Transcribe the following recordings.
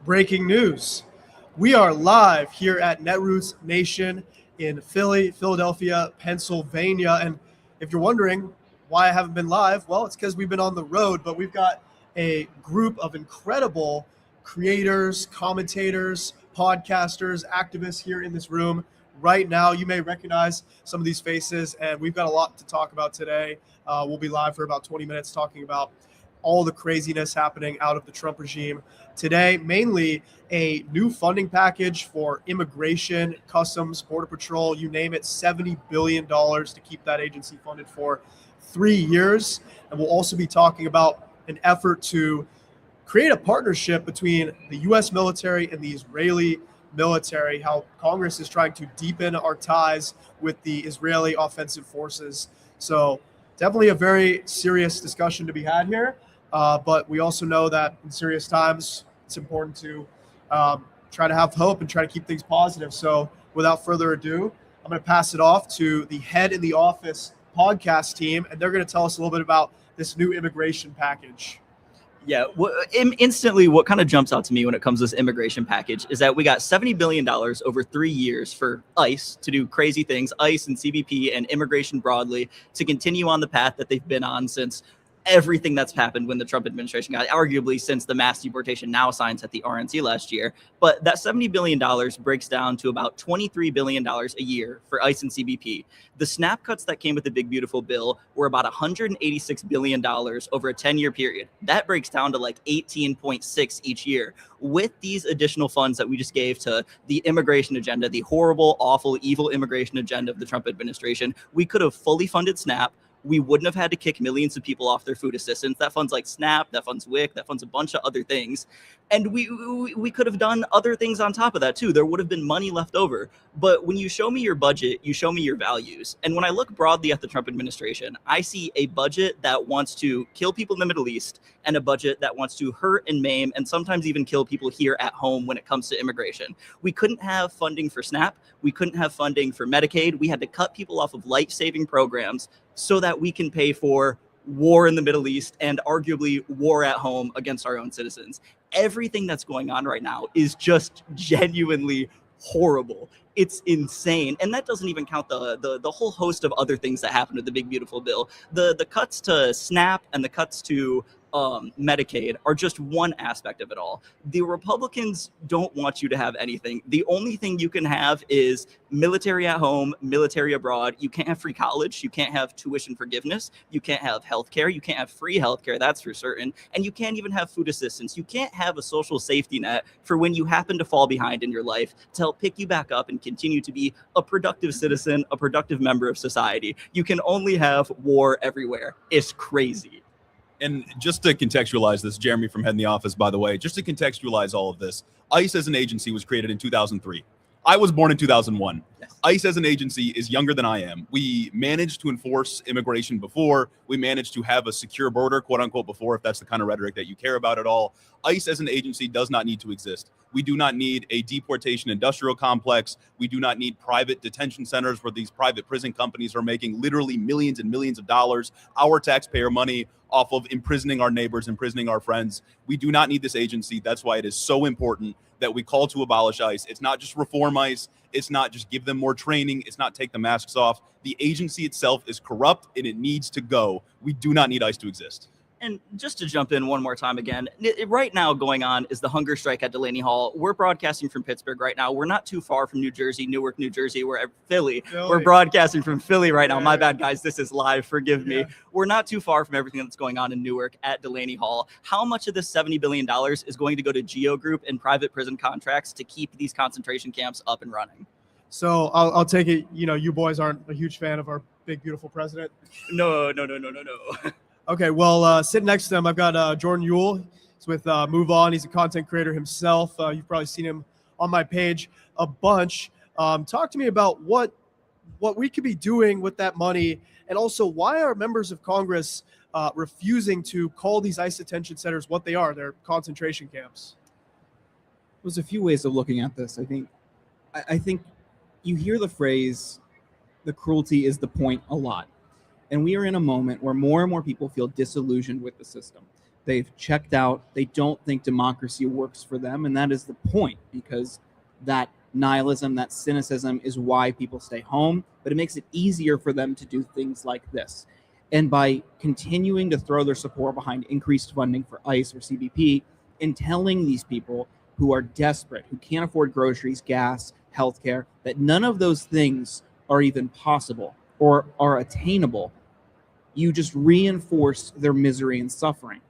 Breaking news. We are live here at Netroots Nation in Philadelphia, Pennsylvania. And if you're wondering why I haven't been live, well, it's because we've been on the road, but we've got a group of incredible creators, commentators, podcasters, activists here in this room right now. You may recognize some of these faces, and we've got a lot to talk about today. We'll be live for about 20 minutes talking about all the craziness happening out of the Trump regime today, mainly a new funding package for immigration, customs, border patrol, you name it, $70 billion to keep that agency funded for 3 years. And we'll also be talking about an effort to create a partnership between the U.S. military and the Israeli military, how Congress is trying to deepen our ties with the Israeli offensive forces. So definitely a very serious discussion to be had here. But we also know that in serious times, it's important to try to have hope and try to keep things positive. So without further ado, I'm going to pass it off to the Head in the Office podcast team, and they're going to tell us a little bit about this new immigration package. Yeah, instantly what kind of jumps out to me when it comes to this immigration package is that we got $70 billion over 3 years for ICE to do crazy things, ICE and CBP and immigration broadly, to continue on the path that they've been on since everything that's happened when the Trump administration got, arguably since the mass deportation now signs at the RNC last year. But that $70 billion breaks down to about $23 billion a year for ICE and CBP. The SNAP cuts that came with the big, beautiful bill were about $186 billion over a 10-year period. That breaks down to like 18.6 each year. With these additional funds that we just gave to the immigration agenda, the horrible, awful, evil immigration agenda of the Trump administration, we could have fully funded SNAP. We wouldn't have had to kick millions of people off their food assistance. That funds like SNAP, that funds WIC, that funds a bunch of other things. And we could have done other things on top of that too. There would have been money left over. But when you show me your budget, you show me your values. And when I look broadly at the Trump administration, I see a budget that wants to kill people in the Middle East and a budget that wants to hurt and maim and sometimes even kill people here at home when it comes to immigration. We couldn't have funding for SNAP. We couldn't have funding for Medicaid. We had to cut people off of life-saving programs so that we can pay for war in the Middle East and arguably war at home against our own citizens. Everything that's going on right now is just genuinely horrible. It's insane. And that doesn't even count the whole host of other things that happened with the big, beautiful bill. The cuts to SNAP and the cuts to Medicaid are just one aspect of it all. The Republicans don't want you to have anything. The only thing you can have is military at home, military abroad. You can't have free college. You can't have tuition forgiveness. You can't have healthcare. You can't have free healthcare. That's for certain. And you can't even have food assistance. You can't have a social safety net for when you happen to fall behind in your life to help pick you back up and continue to be a productive citizen, a productive member of society. You can only have war everywhere. It's crazy. And just to contextualize this, Jeremy from Head in the Office, by the way, just to contextualize all of this, ICE as an agency was created in 2003. I was born in 2001. Yes. ICE as an agency is younger than I am. We managed to enforce immigration before. We managed to have a secure border, quote unquote, before, if that's the kind of rhetoric that you care about at all. ICE as an agency does not need to exist. We do not need a deportation industrial complex. We do not need private detention centers where these private prison companies are making literally millions and millions of dollars, our taxpayer money, off of imprisoning our neighbors, imprisoning our friends. We do not need this agency. That's why it is so important that we call to abolish ICE. It's not just reform ICE. It's not just give them more training. It's not take the masks off. The agency itself is corrupt and it needs to go. We do not need ICE to exist. And just to jump in one more time again, right now going on is the hunger strike at Delaney Hall. We're broadcasting from Pittsburgh right now. We're not too far from New Jersey, Newark, New Jersey. We're at Philly. We're broadcasting from Philly right now. My bad, guys. This is live. Forgive me. We're not too far from everything that's going on in Newark at Delaney Hall. How much of this $70 billion is going to go to GEO Group and private prison contracts to keep these concentration camps up and running? So I'll take it, you boys aren't a huge fan of our big, beautiful president? No. Okay, well, sitting next to him, I've got Jordan Ewell. He's with Move On. He's a content creator himself. You've probably seen him on my page a bunch. Talk to me about what we could be doing with that money, and also why are members of Congress refusing to call these ICE detention centers what they are? They're concentration camps. There's a few ways of looking at this. I think you hear the phrase, the cruelty is the point, a lot. And we are in a moment where more and more people feel disillusioned with the system. They've checked out. They don't think democracy works for them. And that is the point, because that nihilism, that cynicism is why people stay home. But it makes it easier for them to do things like this. And by continuing to throw their support behind increased funding for ICE or CBP and telling these people who are desperate, who can't afford groceries, gas, healthcare, that none of those things are even possible or are attainable, you just reinforce their misery and suffering.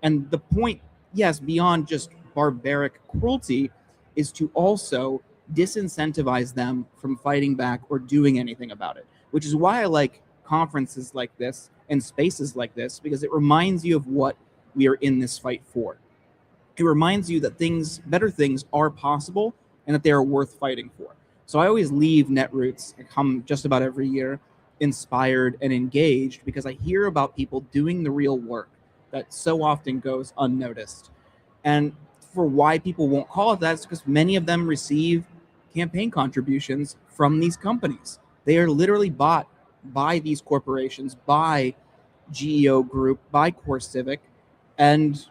And the point, yes, beyond just barbaric cruelty, is to also disincentivize them from fighting back or doing anything about it, which is why I like conferences like this and spaces like this, because it reminds you of what we are in this fight for. It reminds you that better things are possible and that they are worth fighting for. So I always leave Netroots, I come just about every year, inspired and engaged, because I hear about people doing the real work that so often goes unnoticed. And for why people won't call it that is because many of them receive campaign contributions from these companies. They are literally bought by these corporations, by GEO Group, by CoreCivic, and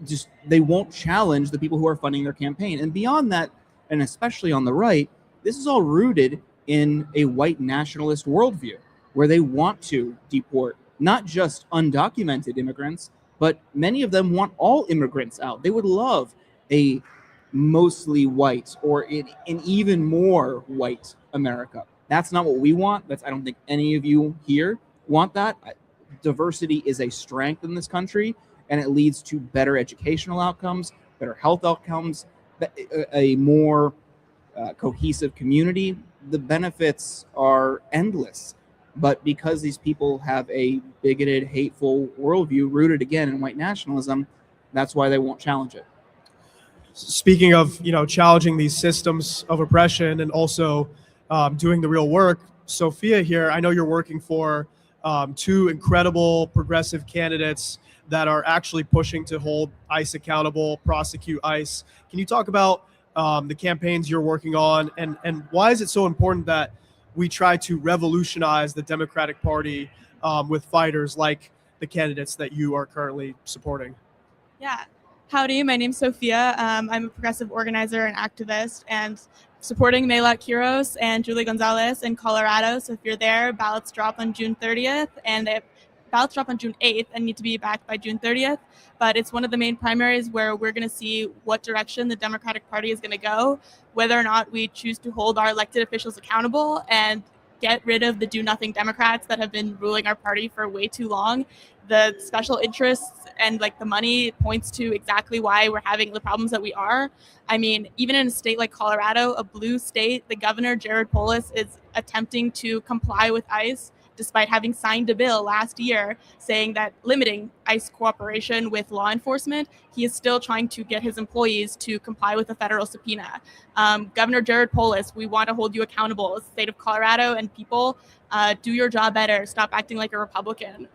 just they won't challenge the people who are funding their campaign. And beyond that, and especially on the right, this is all rooted in a white nationalist worldview where they want to deport not just undocumented immigrants, but many of them want all immigrants out. They would love a mostly white or an even more white America. That's not what we want. I don't think any of you here want that. Diversity is a strength in this country, and it leads to better educational outcomes, better health outcomes, a more cohesive community. The benefits are endless. But because these people have a bigoted, hateful worldview rooted again in white nationalism, that's why they won't challenge it. Speaking of, challenging these systems of oppression and also doing the real work, Sophia here, I know you're working for two incredible progressive candidates that are actually pushing to hold ICE accountable, prosecute ICE. Can you talk about the campaigns you're working on, and why is it so important that we try to revolutionize the Democratic Party with fighters like the candidates that you are currently supporting? Yeah. Howdy, my name's Sophia. I'm a progressive organizer and activist, and supporting Melat Quiros and Julie Gonzalez in Colorado. So if you're there, ballots drop on June 30th, and ballots drop on June 8th and need to be back by June 30th. But it's one of the main primaries where we're going to see what direction the Democratic Party is going to go, whether or not we choose to hold our elected officials accountable and get rid of the do-nothing Democrats that have been ruling our party for way too long. The special interests and the money points to exactly why we're having the problems that we are. I mean, even in a state like Colorado, a blue state, the governor, Jared Polis, is attempting to comply with ICE despite having signed a bill last year saying that limiting ICE cooperation with law enforcement, he is still trying to get his employees to comply with a federal subpoena. Governor Jared Polis, we want to hold you accountable. As the state of Colorado and people, do your job better. Stop acting like a Republican.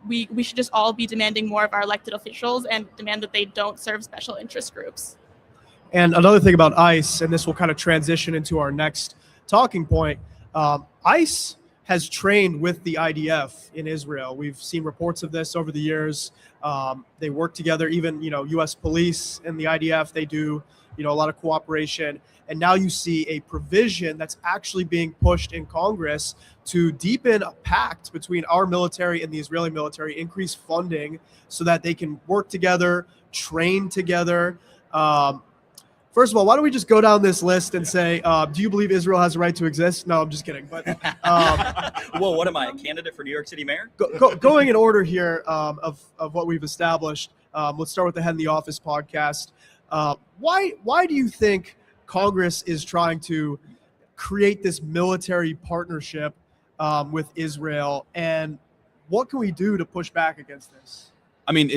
We should just all be demanding more of our elected officials and demand that they don't serve special interest groups. And another thing about ICE, and this will kind of transition into our next talking point, ICE has trained with the IDF in Israel. We've seen reports of this over the years. They work together, even, U.S. police and the IDF, they do, a lot of cooperation. And now you see a provision that's actually being pushed in Congress to deepen a pact between our military and the Israeli military, increase funding so that they can work together, train together. First of all, why don't we just go down this list and say, do you believe Israel has a right to exist? No, I'm just kidding. But Well, what am I, a candidate for New York City mayor? Going in order here of what we've established, let's start with the Head in the Office podcast. Why do you think Congress is trying to create this military partnership with Israel, and what can we do to push back against this? I mean,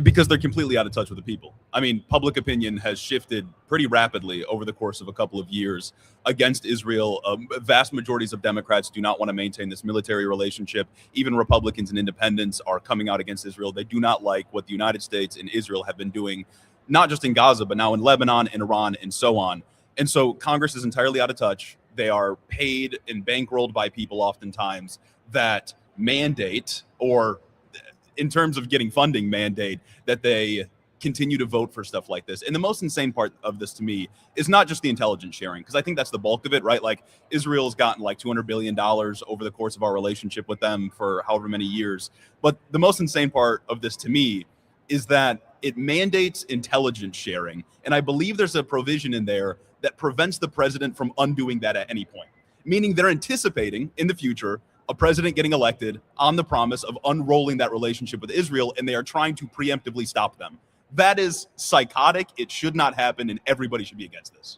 because they're completely out of touch with the people. I mean, public opinion has shifted pretty rapidly over the course of a couple of years against Israel. Vast majorities of Democrats do not want to maintain this military relationship. Even Republicans and independents are coming out against Israel. They do not like what the United States and Israel have been doing, not just in Gaza, but now in Lebanon, in Iran, and so on. And so Congress is entirely out of touch. They are paid and bankrolled by people oftentimes that mandate or in terms of getting funding mandate that they continue to vote for stuff like this. And the most insane part of this to me is not just the intelligence sharing, because I think that's the bulk of it, right? Like Israel's gotten like $200 billion over the course of our relationship with them for however many years. But the most insane part of this to me is that it mandates intelligence sharing. And I believe there's a provision in there that prevents the president from undoing that at any point, meaning they're anticipating in the future a president getting elected on the promise of unrolling that relationship with Israel, and they are trying to preemptively stop them. That is psychotic. It should not happen, and everybody should be against this.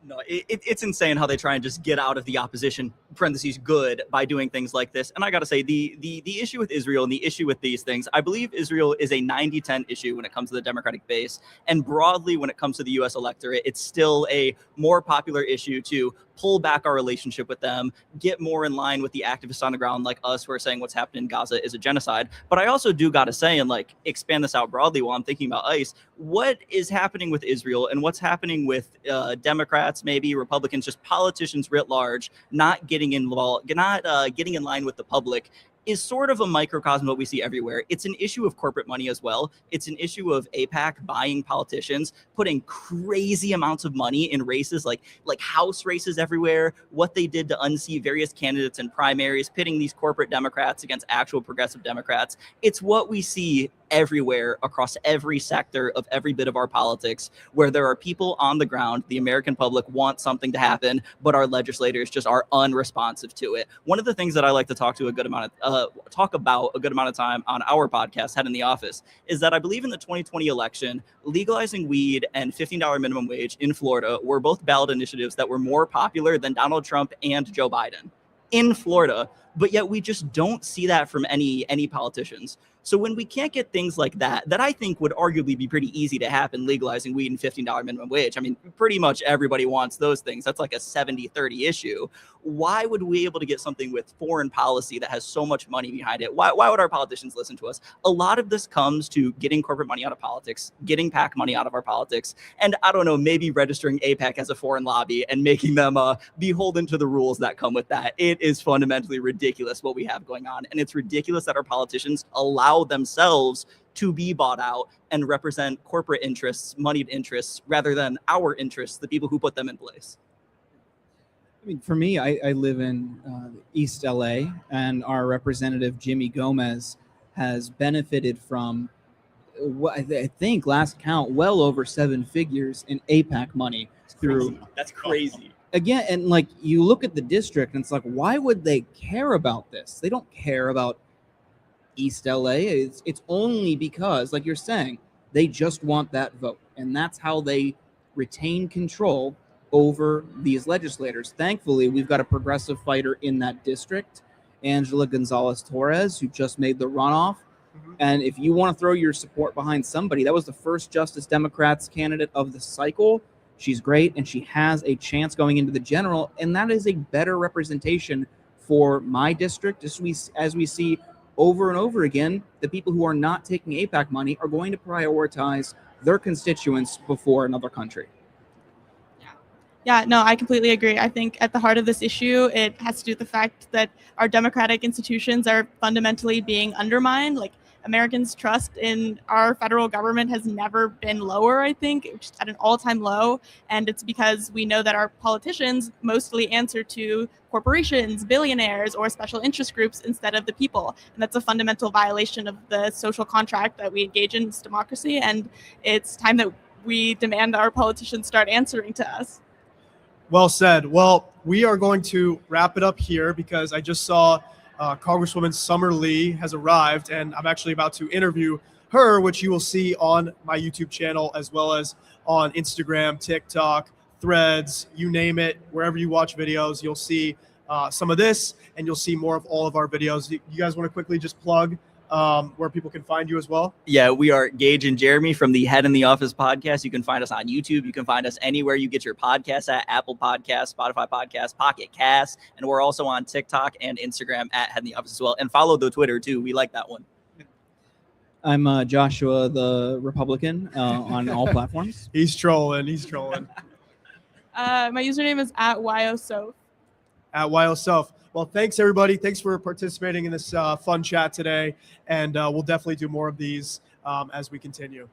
No, it's insane how they try and just get out of the opposition parentheses good by doing things like this. And I got to say, the issue with Israel and the issue with these things, I believe Israel is a 90-10 issue when it comes to the Democratic base. And broadly, when it comes to the U.S. electorate, it's still a more popular issue to pull back our relationship with them, get more in line with the activists on the ground like us who are saying what's happening in Gaza is a genocide. But I also do got to say, and like expand this out broadly while I'm thinking about ICE, what is happening with Israel and what's happening with Democrats, maybe Republicans, just politicians writ large, not getting involved, not getting in line with the public, is sort of a microcosm of what we see everywhere. It's an issue of corporate money as well. It's an issue of AIPAC buying politicians, putting crazy amounts of money in races like House races everywhere, what they did to unseat various candidates in primaries, pitting these corporate Democrats against actual progressive Democrats. It's what we see everywhere across every sector of every bit of our politics, where there are people on the ground, the American public want something to happen, but our legislators just are unresponsive to it. One of the things that I like to talk about a good amount of time on our podcast, Head in the Office, is that I believe in the 2020 election, legalizing weed and $15 minimum wage in Florida were both ballot initiatives that were more popular than Donald Trump and Joe Biden in Florida, but yet we just don't see that from any politicians. So when we can't get things like that I think would arguably be pretty easy to happen, legalizing weed and $15 minimum wage. I mean, pretty much everybody wants those things. That's like a 70-30 issue. Why would we be able to get something with foreign policy that has so much money behind it? Why would our politicians listen to us? A lot of this comes to getting corporate money out of politics, getting PAC money out of our politics, and I don't know, maybe registering AIPAC as a foreign lobby and making them beholden to the rules that come with that. It is fundamentally ridiculous what we have going on, and it's ridiculous that our politicians allow themselves to be bought out and represent corporate interests, moneyed interests, rather than our interests, the people who put them in place. I mean, for me, I live in East LA, and our representative Jimmy Gomez has benefited from what I think last count well over 7 figures in AIPAC money through. That's crazy. Again, and like you look at the district, and it's like, why would they care about this? They don't care about East LA. It's only because, like you're saying, they just want that vote, and that's how they retain control over these legislators. Thankfully, we've got a progressive fighter in that district, Angela Gonzalez Torres, who just made the runoff. And if you want to throw your support behind somebody, that was the first Justice Democrats candidate of the cycle. She's great, and she has a chance going into the general, and that is a better representation for my district. As we see over and over again, the people who are not taking AIPAC money are going to prioritize their constituents before another country. Yeah, no, I completely agree. I think at the heart of this issue, it has to do with the fact that our democratic institutions are fundamentally being undermined. Like, Americans' trust in our federal government has never been lower, I think, just at an all-time low. And it's because we know that our politicians mostly answer to corporations, billionaires, or special interest groups instead of the people. And that's a fundamental violation of the social contract that we engage in as democracy. And it's time that we demand our politicians start answering to us. Well said. Well, we are going to wrap it up here because I just saw Congresswoman Summer Lee has arrived, and I'm actually about to interview her, which you will see on my YouTube channel as well as on Instagram, TikTok, Threads, you name it. Wherever you watch videos, you'll see some of this, and you'll see more of all of our videos. You guys want to quickly just plug where people can find you as well? Yeah, we are Gage and Jeremy from the Head in the Office podcast. You can find us on YouTube. You can find us anywhere you get your podcasts at: Apple Podcasts, Spotify Podcasts, Pocket Casts, and we're also on TikTok and Instagram at Head in the Office as well. And follow the Twitter too. We like that one. I'm Joshua the Republican on all platforms. He's trolling. My username is @YOSoph. at YSelf. Well, thanks everybody. Thanks for participating in this fun chat today, and we'll definitely do more of these as we continue.